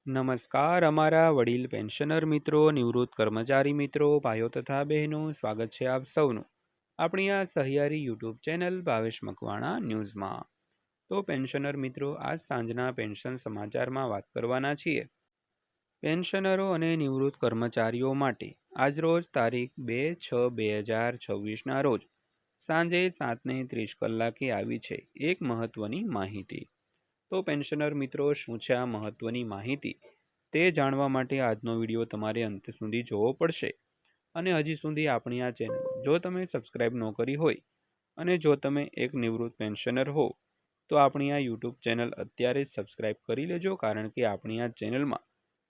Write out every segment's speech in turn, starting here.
નમસ્કાર અમારા વડીલ પેન્શનર મિત્રો, નિવૃત્ત કર્મચારી મિત્રો, ભાઈઓ તથા બહેનો, સ્વાગત છે આપ સૌનું આપણી આ સહિયારી યુટ્યુબ ચેનલ ભાવેશ મકવાણા ન્યૂઝમાં। તો પેન્શનર મિત્રો, આજ સાંજના પેન્શન સમાચારમાં વાત કરવાના છીએ પેન્શનરો અને નિવૃત્ત કર્મચારીઓ માટે આજરોજ તારીખ 2/6/2026ના રોજ સાંજે 7:30 આવી છે એક મહત્વની માહિતી। તો પેન્શનર મિત્રો, શું છે આ મહત્વની માહિતી તે જાણવા માટે આજનો વિડીયો તમારે અંત સુધી જોવો પડશે। અને હજી સુધી આપણી આ ચેનલ જો તમે સબસ્ક્રાઇબ ન કરી હોય અને જો તમે એક નિવૃત્ત પેન્શનર હો તો આપણી આ યુટ્યુબ ચેનલ અત્યારે જ સબસ્ક્રાઇબ કરી લેજો, કારણ કે આપણી આ ચેનલમાં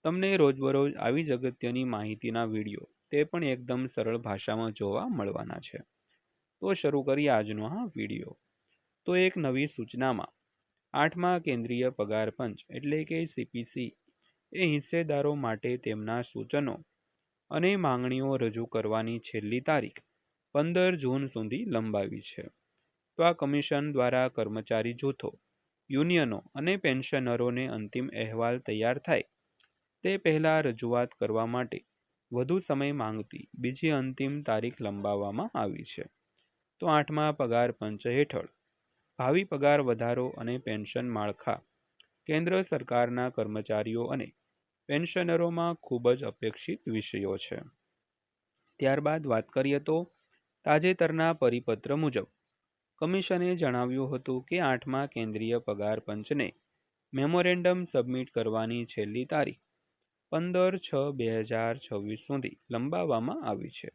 તમને રોજબરોજ આવી જ અગત્યની માહિતીના વિડીયો તે પણ એકદમ સરળ ભાષામાં જોવા મળવાના છે। તો શરૂ કરીએ આજનો આ વિડીયો। તો એક નવી સૂચનામાં 8મા કેન્દ્રીય પગાર પંચ એટલે કે સીપીસી એ હિસ્સેદારો માટે તેમના સૂચનો અને માંગણીઓ રજૂ કરવાની છેલ્લી તારીખ 15 જૂન સુધી લંબાવી છે। તો આ કમિશન દ્વારા કર્મચારી જૂથો, યુનિયનો અને પેન્શનરોને અંતિમ અહેવાલ તૈયાર થાય તે પહેલા રજૂઆત કરવા માટે વધુ સમય માંગતી બીજી અંતિમ તારીખ લંબાવવામાં આવી છે। તો 8મા પગાર પંચ હેઠળ ભાવિ પગાર વધારો અને પેન્શન માળખા કેન્દ્ર સરકારના કર્મચારીઓ અને પેન્શનરોમાં ખૂબ જ અપેક્ષિત વિષયો છે। ત્યારબાદ વાત કરીએ તો તાજેતરના પરિપત્ર મુજબ કમિશને જણાવ્યું હતું કે 8મા કેન્દ્રીય પગાર પંચને મેમોરેન્ડમ સબમિટ કરવાની છેલ્લી તારીખ 15/6/2026 સુધી લંબાવવામાં આવી છે।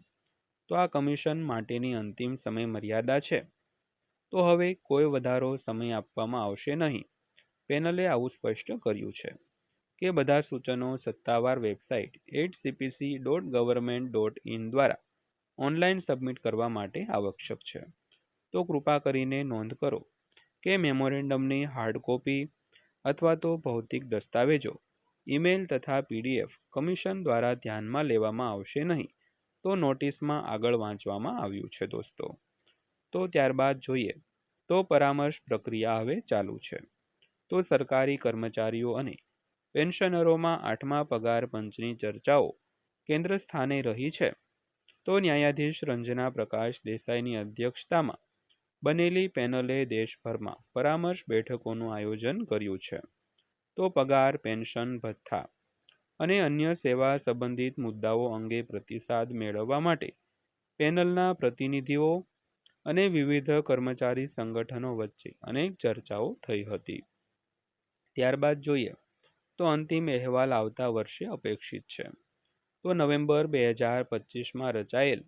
તો આ કમિશન માટેની અંતિમ સમય મર્યાદા છે। તો હવે કોઈ વધારો સમય આપવામાં આવશે નહીં। પેનલે આવું સ્પષ્ટ કર્યું છે કે બધા સૂચનો સત્તાવાર વેબસાઇટ cpc.government.in દ્વારા ઓનલાઈન સબમિટ કરવા માટે આવશ્યક છે। તો કૃપા કરીને નોંધ કરો કે મેમોરેન્ડમની હાર્ડ કોપી અથવા તો ભૌતિક દસ્તાવેજો, ઈમેલ તથા પીડીએફ કમિશન દ્વારા ધ્યાનમાં લેવામાં આવશે નહીં। તો નોટિસમાં આગળ વાંચવામાં આવ્યું છે દોસ્તો। તો ત્યારબાદ જોઈએ તો પરામર્શ પ્રક્રિયા હવે ચાલુ છે। તો સરકારી કર્મચારીઓ અને પેન્શનરોમાં 8મા પગાર પંચની ચર્ચાઓ કેન્દ્ર સ્થાને રહી છે। તો ન્યાયાધીશ રંજના પ્રકાશ દેસાઈની અધ્યક્ષતામાં બનેલી પેનલે દેશભરમાં પરામર્શ બેઠકોનું આયોજન કર્યું છે। તો પગાર, પેન્શન, ભથ્થા અને અન્ય સેવા સંબંધિત મુદ્દાઓ અંગે પ્રતિસાદ મેળવવા માટે પેનલના પ્રતિનિધિઓ અને વિવિધ કર્મચારી સંગઠનો વચ્ચે અનેક ચર્ચાઓ થઈ હતી। ત્યારબાદ જોઈએ તો અંતિમ અહેવાલ આવતા વર્ષે અપેક્ષિત છે। તો નવેમ્બર 2025માં રચાયેલ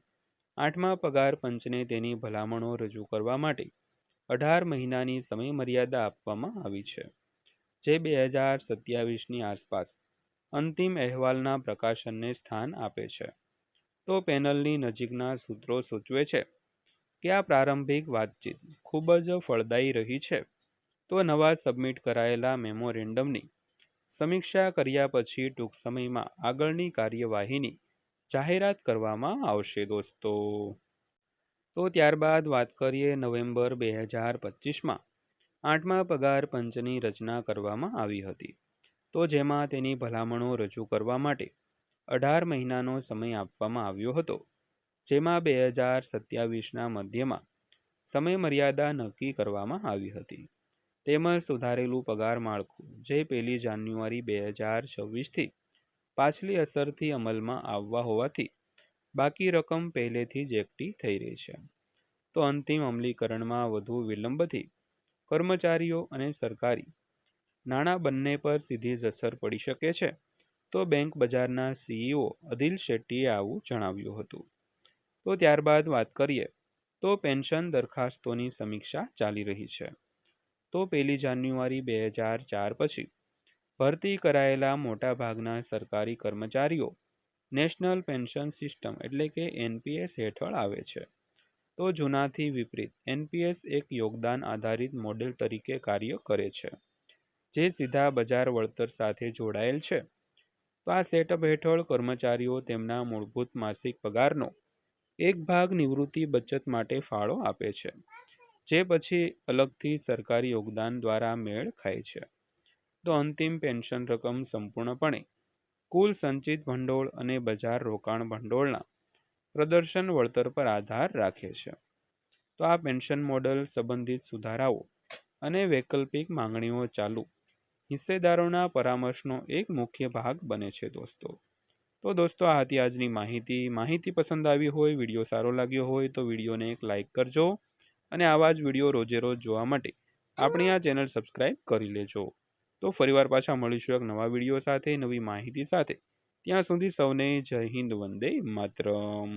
8મા પગાર પંચને તેની ભલામણો રજૂ કરવા માટે 18 મહિનાની સમય મર્યાદા આપવામાં આવી છે, જે 2027ની આસપાસ અંતિમ અહેવાલના પ્રકાશનને સ્થાન આપે છે। તો પેનલની નજીકના સૂત્રો સૂચવે છે કે આ પ્રારંભિક વાતચીત ખૂબ જ ફળદાયી રહી છે। તો નવા સબમિટ કરાયેલા મેમોરેન્ડમની સમીક્ષા કર્યા પછી ટૂંક સમયમાં આગળની કાર્યવાહીની જાહેરાત કરવામાં આવશે દોસ્તો। તો ત્યારબાદ વાત કરીએ નવેમ્બર 2025માં 8મા પગાર પંચની રચના કરવામાં આવી હતી। તો જેમાં તેની ભલામણો રજૂ કરવા માટે 18 મહિનાનો સમય આપવામાં આવ્યો હતો, જેમાં 2027ના મધ્યમાં સમય મર્યાદા નક્કી કરવામાં આવી હતી। તેમજ સુધારેલું પગાર માળખું જે 1 જાન્યુઆરી 2026થી પાછલી અસરથી અમલમાં આવવા હોવાથી બાકી રકમ પહેલેથી જ એકઠી થઈ રહી છે। તો અંતિમ અમલીકરણમાં વધુ વિલંબથી કર્મચારીઓ અને સરકારી નાણાં બંને પર સીધી જ અસર પડી શકે છે। તો બેંક બજારના સીઈઓ અદિલ શેટ્ટીએ આવું જણાવ્યું હતું। તો ત્યારબાદ વાત કરીએ તો પેન્શન દરખાસ્તોની સમીક્ષા ચાલી રહી છે। તો 1 જાન્યુઆરી 2004 પછી ભરતી કરાયેલા મોટાભાગના સરકારી કર્મચારીઓ નેશનલ પેન્શન સિસ્ટમ એટલે કે એનપીએસ હેઠળ આવે છે। તો જૂનાથી વિપરીત એનપીએસ એક યોગદાન આધારિત મોડેલ તરીકે કાર્ય કરે છે, જે સીધા બજાર વળતર સાથે જોડાયેલ છે। તો આ સેટઅપ હેઠળ કર્મચારીઓ તેમના મૂળભૂત માસિક પગારનો એક ભાગ નિવૃત્તિ બચત માટે ફાળો આપે છે, જે પછી અલગથી સરકારી યોગદાન દ્વારા મેળ ખાય છે। તો અંતિમ પેન્શન રકમ સંપૂર્ણપણે કુલ સંચિત ભંડોળ અને બજાર રોકાણ ભંડોળના પ્રદર્શન વળતર પર આધાર રાખે છે. તો આ પેન્શન મોડલ સંબંધિત સુધારાઓ અને વૈકલ્પિક માંગણીઓ ચાલુ હિસ્સેદારોના પરામર્શનો એક મુખ્ય ભાગ બને છે તો દોસ્તો આ હતી આજની માહિતી પસંદ આવી હોય, વિડીયો સારો લાગ્યો હોય તો વિડીયોને એક લાઇક કરજો અને આવા જ વિડીયો રોજે રોજ જોવા માટે આપણી આ ચેનલ સબસ્ક્રાઈબ કરી લેજો. તો ફરીવાર પાછા મળીશું એક નવા વિડીયો સાથે, નવી માહિતી સાથે. ત્યાં સુધી સૌને જય હિન્દ, વંદે માતરમ.